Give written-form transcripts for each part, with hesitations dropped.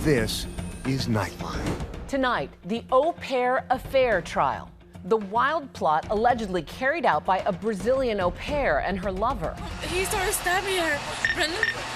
This is Nightline. Tonight, the au pair affair trial. The wild plot allegedly carried out by a Brazilian au pair and her lover. He started stabbing her.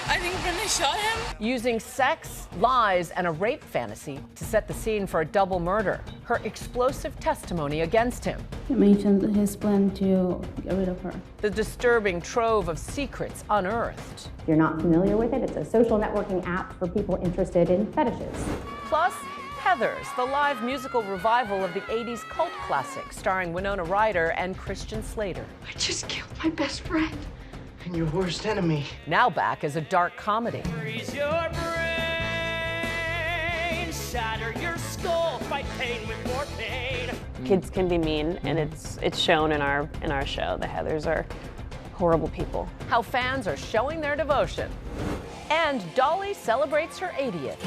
I think Brendan shot him. Using sex, lies, and a rape fantasy to set the scene for a double murder. Her explosive testimony against him. He mentioned his plan to get rid of her. The disturbing trove of secrets unearthed. If you're not familiar with it, it's a social networking app for people interested in fetishes. Plus, Heathers, the live musical revival of the 80s cult classic starring Winona Ryder and Christian Slater. I just killed my best friend. And your worst enemy. Now back as a dark comedy. Freeze your brain, shatter your skull, fight pain with more pain. Kids can be mean, and it's shown in our show. The Heathers are horrible people. How fans are showing their devotion. And Dolly celebrates her 80th.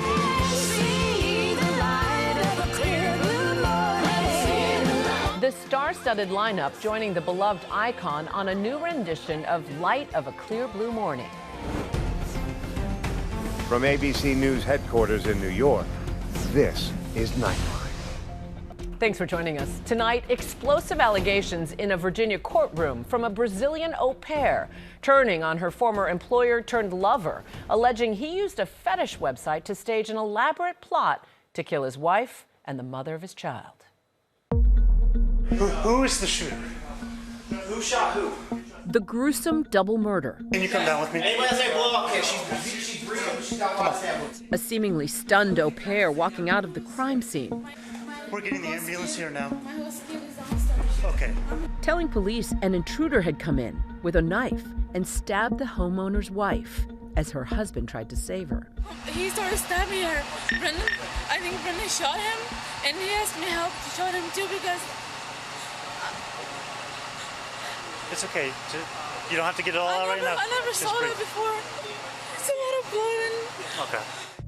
The star-studded lineup joining the beloved icon on a new rendition of Light of a Clear Blue Morning. From ABC News headquarters in New York, this is Nightline. Thanks for joining us. Tonight, explosive allegations in a Virginia courtroom from a Brazilian au pair, turning on her former employer turned lover, alleging he used a fetish website to stage an elaborate plot to kill his wife and the mother of his child. Who is the shooter? Who shot who? The gruesome double murder. Can you come down with me? Anybody say blow up? Okay, she's breathing. She's got a lot of samples. A seemingly stunned au pair walking out of the crime scene. We're getting the ambulance here now. My whole skin is downstairs. Okay. Telling police an intruder had come in with a knife and stabbed the homeowner's wife as her husband tried to save her. He started stabbing her. I think Brendan shot him, and he asked me help to shot him too because It's okay. You don't have to get it all out right now. I never Just saw breathe. that before. It's a lot of blood and... Okay.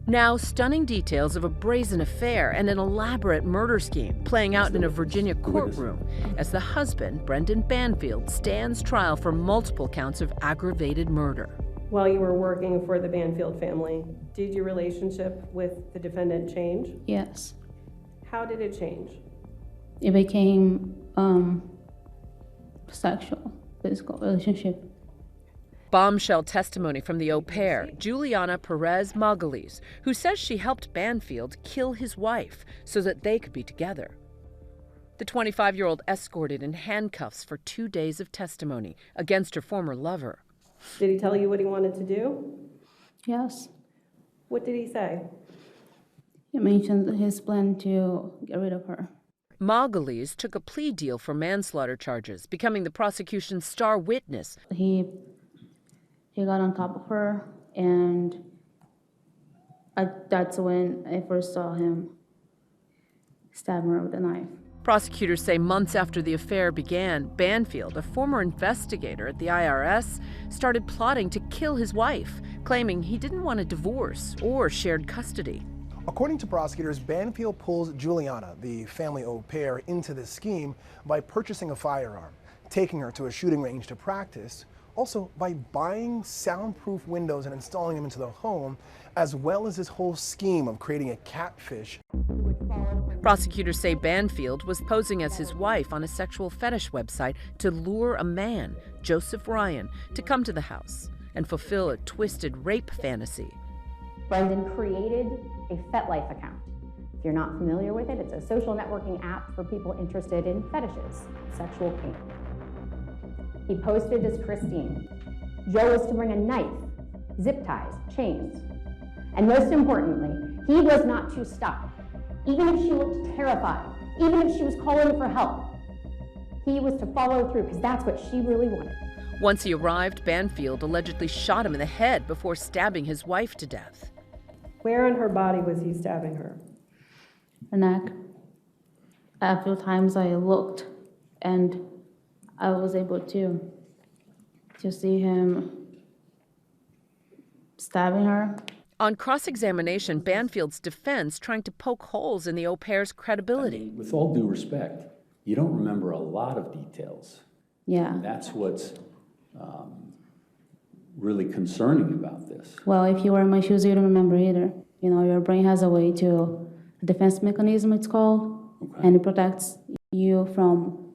Now, stunning details of a brazen affair and an elaborate murder scheme playing out in a Virginia courtroom as the husband, Brendan Banfield, stands trial for multiple counts of aggravated murder. While you were working for the Banfield family, did your relationship with the defendant change? Yes. How did it change? It became sexual, physical relationship. Bombshell testimony from the au pair, Juliana Perez Margulies, who says she helped Banfield kill his wife so that they could be together. The 25-year-old escorted in handcuffs for 2 days of testimony against her former lover. Did he tell you what he wanted to do? Yes. What did he say? He mentioned his plan to get rid of her. Margulies took a plea deal for manslaughter charges, becoming the prosecution's star witness. He got on top of her, and that's when I first saw him stab her with a knife. Prosecutors say months after the affair began, Banfield, a former investigator at the IRS, started plotting to kill his wife, claiming he didn't want a divorce or shared custody. According to prosecutors, Banfield pulls Juliana, the family au pair, into this scheme by purchasing a firearm, taking her to a shooting range to practice, also by buying soundproof windows and installing them into the home, as well as this whole scheme of creating a catfish. Prosecutors say Banfield was posing as his wife on a sexual fetish website to lure a man, Joseph Ryan, to come to the house and fulfill a twisted rape fantasy. Brendan created a FetLife account. If you're not familiar with it, it's a social networking app for people interested in fetishes, sexual kink. He posted as Christine. Joe was to bring a knife, zip ties, chains. And most importantly, he was not to stop. Even if she looked terrified, even if she was calling for help, he was to follow through because that's what she really wanted. Once he arrived, Banfield allegedly shot him in the head before stabbing his wife to death. Where on her body was he stabbing her? Her neck. A few times I looked, and I was able to see him stabbing her. On cross-examination, Banfield's defense trying to poke holes in the au pair's credibility. I mean, with all due respect, you don't remember a lot of details. Yeah. And that's what's really concerning about this. Well, if you were in my shoes, you don't remember either. You know, your brain has a way to, a defense mechanism it's called, and it protects you from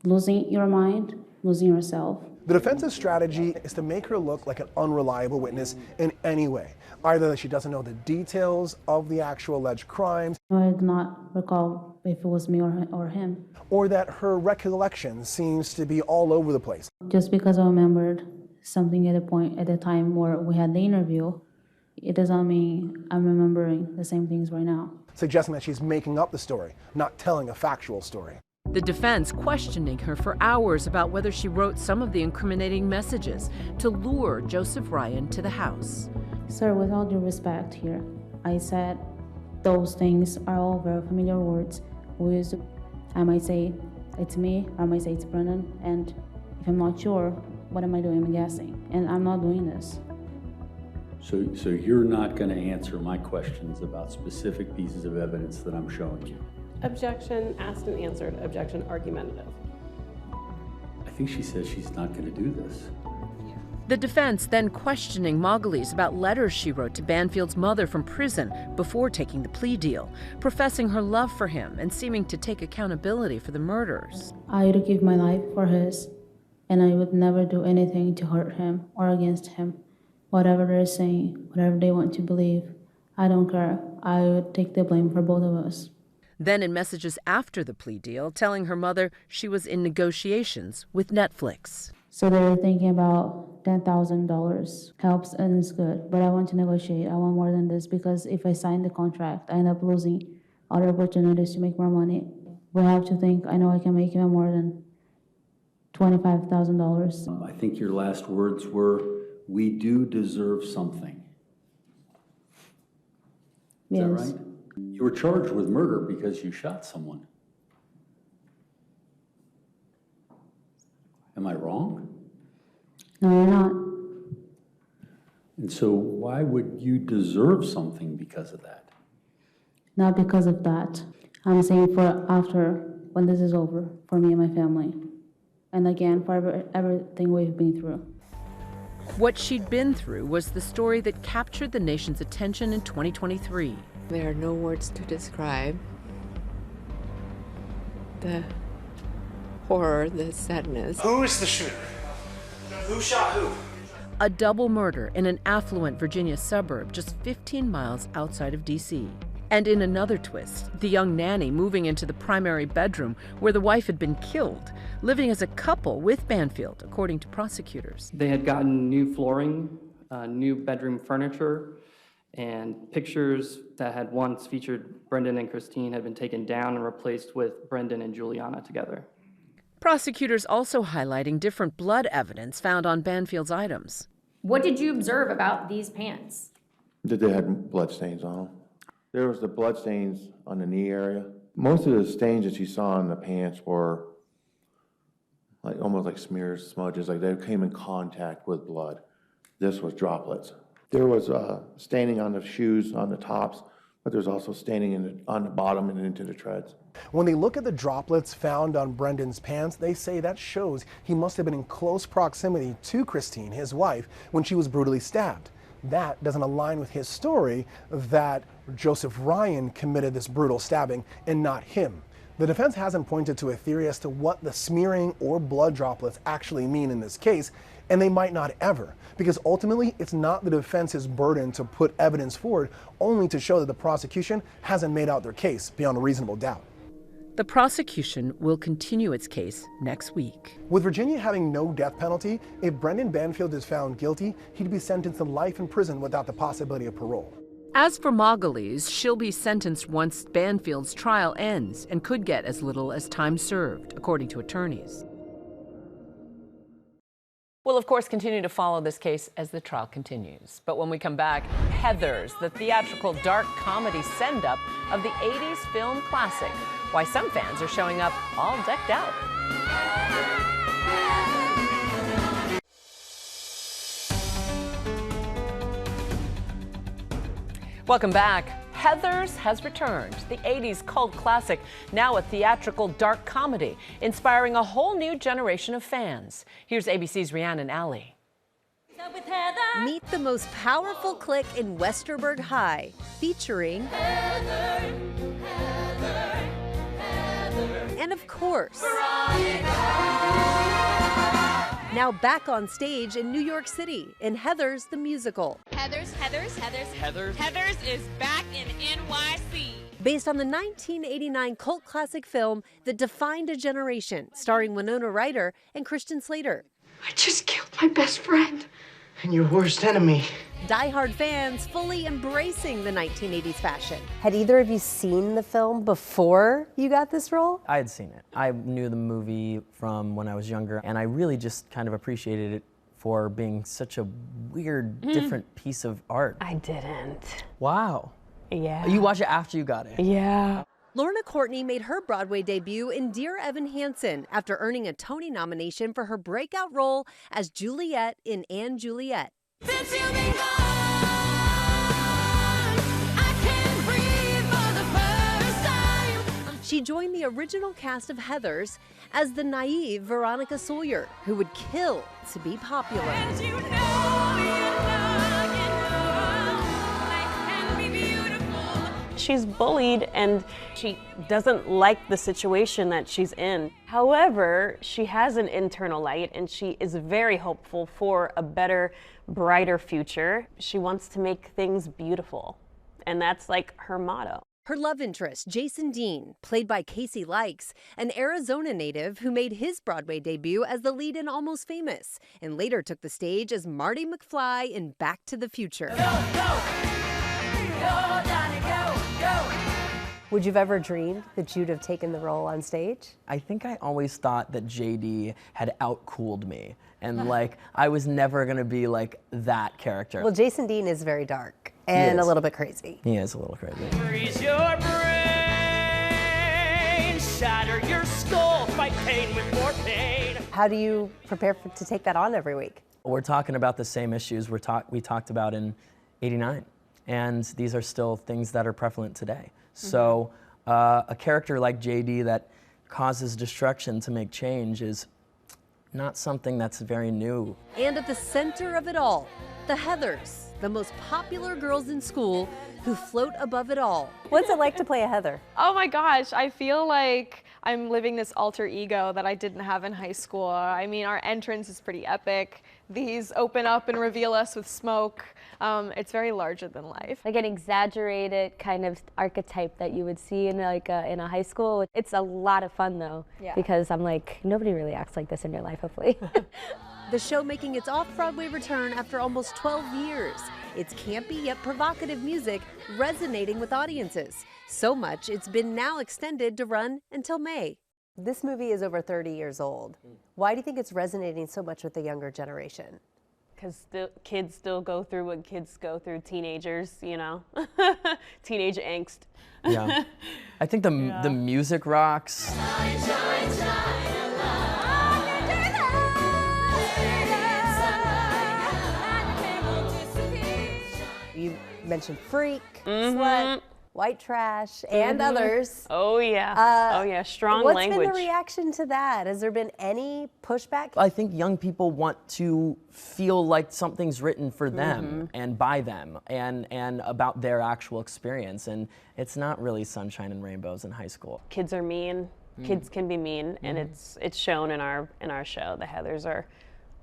losing your mind, losing yourself. The defense's strategy is to make her look like an unreliable witness in any way, either that she doesn't know the details of the actual alleged crimes, I do not recall if it was me or him. or that her recollection seems to be all over the place. Just because I remembered something at the time where we had the interview, it doesn't mean I'm remembering the same things right now. Suggesting that she's making up the story, not telling a factual story. The defense questioning her for hours about whether she wrote some of the incriminating messages to lure Joseph Ryan to the house. Sir, with all due respect here, I said those things are all very familiar words. I might say it's me, or I might say it's Brendan, and if I'm not sure, what am I doing? I'm guessing, and I'm not doing this. So you're not going to answer my questions about specific pieces of evidence that I'm showing you? Objection, asked and answered. Objection, argumentative. I think she says she's not going to do this. The defense then questioning Margulies about letters she wrote to Banfield's mother from prison before taking the plea deal, professing her love for him and seeming to take accountability for the murders. I would give my life for his, and I would never do anything to hurt him or against him. Whatever they're saying, whatever they want to believe, I don't care. I would take the blame for both of us. Then in messages after the plea deal, telling her mother she was in negotiations with Netflix. So they were thinking about $10,000 helps and it's good, but I want to negotiate. I want more than this because if I sign the contract, I end up losing other opportunities to make more money. We have to think, I know I can make even more than $25,000. I think your last words were, "We do deserve something." Is that right? You were charged with murder because you shot someone. Am I wrong? No, you're not. And so why would you deserve something because of that? Not because of that. I'm saying for after, when this is over, for me and my family. And again, for everything we've been through. What she'd been through was the story that captured the nation's attention in 2023. There are no words to describe the horror, the sadness. Who is the shooter? Who shot who? A double murder in an affluent Virginia suburb just 15 miles outside of D.C. And in another twist, the young nanny moving into the primary bedroom where the wife had been killed, living as a couple with Banfield, according to prosecutors. They had gotten new flooring, new bedroom furniture, and pictures that had once featured Brendan and Christine had been taken down and replaced with Brendan and Juliana together. Prosecutors also highlighting different blood evidence found on Banfield's items. What did you observe about these pants? That they had blood stains on them. There was the blood stains on the knee area. Most of the stains that you saw on the pants were like almost like smears, smudges, like they came in contact with blood. This was droplets. There was staining on the shoes, on the tops, but there's also staining on the bottom and into the treads. When they look at the droplets found on Brendan's pants, they say that shows he must have been in close proximity to Christine, his wife, when she was brutally stabbed. That doesn't align with his story that Joseph Ryan committed this brutal stabbing and not him. The defense hasn't pointed to a theory as to what the smearing or blood droplets actually mean in this case, and they might not ever, because ultimately it's not the defense's burden to put evidence forward, only to show that the prosecution hasn't made out their case beyond a reasonable doubt. The prosecution will continue its case next week. With Virginia having no death penalty, if Brendan Banfield is found guilty, he'd be sentenced to life in prison without the possibility of parole. As for Margulies, she'll be sentenced once Banfield's trial ends and could get as little as time served, according to attorneys. We'll, of course, continue to follow this case as the trial continues. But when we come back, Heathers, the theatrical dark comedy send-up of the 80s film classic. Why some fans are showing up all decked out. Welcome back. Heathers has returned, the 80s cult classic, now a theatrical dark comedy, inspiring a whole new generation of fans. Here's ABC's Rhiannon Alley. Meet the most powerful clique in Westerberg High, featuring and of course, now back on stage in New York City in Heathers the Musical. Heathers is back in NYC. Based on the 1989 cult classic film that defined a generation, starring Winona Ryder and Christian Slater. I just killed my best friend and your worst enemy. Die-hard fans fully embracing the 1980s fashion. Had either of you seen the film before you got this role? I had seen it. I knew the movie from when I was younger, and I really just kind of appreciated it for being such a weird, different piece of art. I didn't. Wow. Yeah. You watched it after you got it? Yeah. Lorna Courtney made her Broadway debut in Dear Evan Hansen after earning a Tony nomination for her breakout role as Juliet in & Juliet. She joined the original cast of Heathers as the naive Veronica Sawyer, who would kill to be popular. She's bullied and she doesn't like the situation that she's in. However, she has an internal light and she is very hopeful for a better, brighter future. She wants to make things beautiful, and that's like her motto. Her love interest, Jason Dean, played by Casey Likes, an Arizona native who made his Broadway debut as the lead in Almost Famous, and later took the stage as Marty McFly in Back to the Future. Would you have ever dreamed that you'd have taken the role on stage? I think I always thought that JD had outcooled me, and like I was never gonna be like that character. Well, Jason Dean is very dark and a little bit crazy. He is a little crazy. Freeze your brain, shatter your skull, fight pain with more pain. How do you prepare to take that on every week? We're talking about the same issues we talked about in '89, and these are still things that are prevalent today. So a character like JD that causes destruction to make change is not something that's very new. And at the center of it all, the Heathers, the most popular girls in school who float above it all. What's it like to play a Heather? Oh my gosh, I feel like I'm living this alter ego that I didn't have in high school. I mean, our entrance is pretty epic. These open up and reveal us with smoke. It's very larger than life. Like an exaggerated kind of archetype that you would see in like in a high school. It's a lot of fun though, because I'm like, nobody really acts like this in your life, hopefully. The show making its off-Broadway return after almost 12 years. Its campy yet provocative music resonating with audiences. So much it's been now extended to run until May. This movie is over 30 years old. Why do you think it's resonating so much with the younger generation? Because the kids still go through what kids go through, teenagers, you know, teenage angst. Yeah, I think the music rocks. You mentioned Freak, Slut, White Trash, and others. Oh yeah, oh yeah, strong language. What's been the reaction to that? Has there been any pushback? I think young people want to feel like something's written for them and by them and about their actual experience, and it's not really sunshine and rainbows in high school. Kids are mean. Kids can be mean, and it's shown in our show. The Heathers are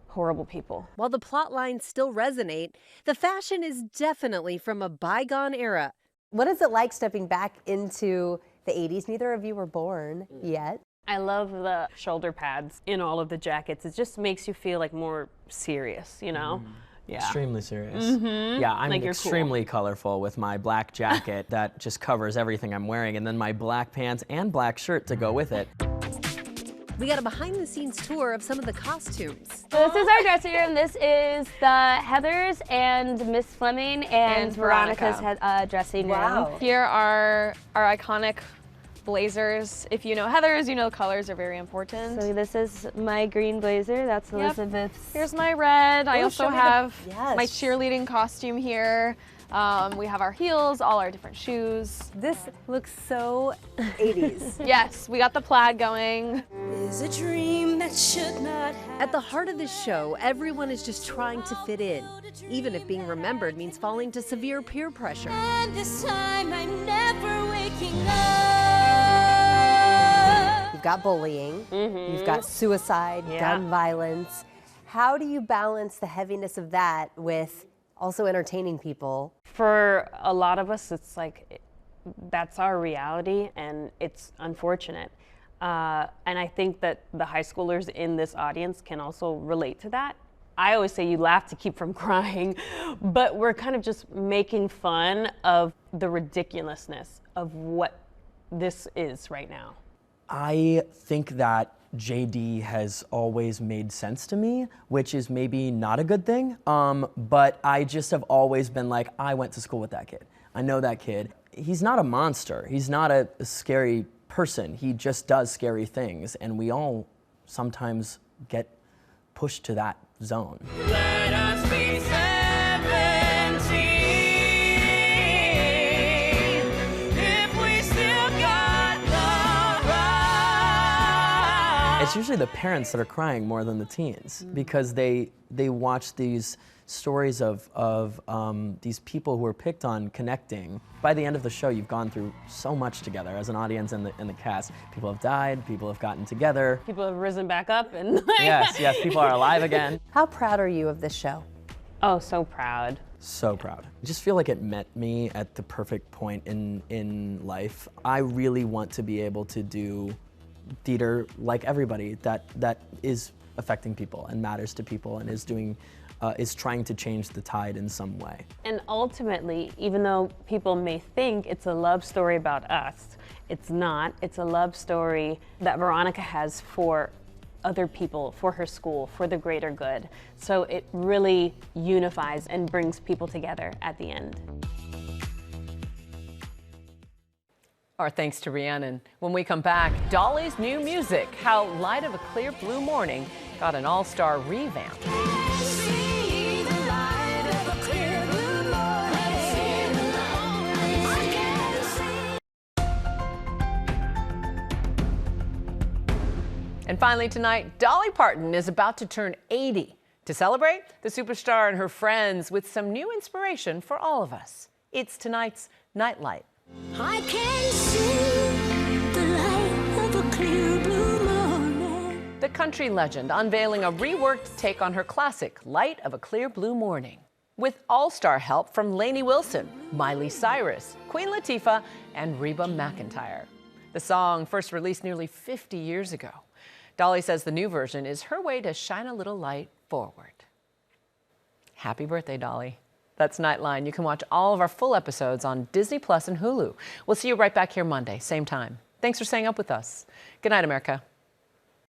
horrible people. While the plot lines still resonate, the fashion is definitely from a bygone era. What is it like stepping back into the 80s? Neither of you were born yet. I love the shoulder pads in all of the jackets. It just makes you feel like more serious, you know? Yeah. Extremely serious. Yeah, I'm like extremely colorful with my black jacket that just covers everything I'm wearing, and then my black pants and black shirt to go with it. We got a behind-the-scenes tour of some of the costumes. So this is our dressing room. This is the Heathers and Miss Fleming and Veronica's dressing room. Wow. Here are our iconic blazers. If you know Heather's, you know colors are very important. So this is my green blazer. That's Yep. Elizabeth's. Here's my red. I Ooh, also show me have yes. my cheerleading costume here. We have our heels, all our different shoes. This looks so 80s. Yes, we got the plaid going. Is a dream that should not have. At the heart of this show, everyone is just trying to fit in, even if being remembered means falling to severe peer pressure. And this time I'm never waking up. You've got bullying, you've got suicide, gun violence. How do you balance the heaviness of that with also entertaining people? For a lot of us, it's like, that's our reality, and it's unfortunate. And I think that the high schoolers in this audience can also relate to that. I always say you laugh to keep from crying, but we're kind of just making fun of the ridiculousness of what this is right now. I think that JD has always made sense to me, which is maybe not a good thing, but I just have always been like, I went to school with that kid. I know that kid. He's not a monster. He's not a scary person. He just does scary things, and we all sometimes get pushed to that zone. Let us be 17 if we still got the right. It's usually the parents that are crying more than the teens because they watch these stories of these people who are picked on connecting. By the end of the show, you've gone through so much together as an audience and the cast. People have died, people have gotten together. People have risen back up and Yes, people are alive again. How proud are you of this show? Oh, so proud. So proud. I just feel like it met me at the perfect point in life. I really want to be able to do theater like everybody that is affecting people and matters to people and is trying to change the tide in some way. And ultimately, even though people may think it's a love story about us, it's not. It's a love story that Veronica has for other people, for her school, for the greater good. So it really unifies and brings people together at the end. Our thanks to Rhiannon. When we come back, Dolly's new music, how Light of a Clear Blue Morning got an all-star revamp. And finally tonight, Dolly Parton is about to turn 80. To celebrate, the superstar and her friends with some new inspiration for all of us. It's tonight's Nightline. I can see the light of a clear blue morning. The country legend unveiling a reworked take on her classic Light of a Clear Blue Morning. With all-star help from Lainey Wilson, Miley Cyrus, Queen Latifah, and Reba McEntire. The song first released nearly 50 years ago. Dolly says the new version is her way to shine a little light forward. Happy birthday, Dolly. That's Nightline. You can watch all of our full episodes on Disney Plus and Hulu. We'll see you right back here Monday, same time. Thanks for staying up with us. Good night, America.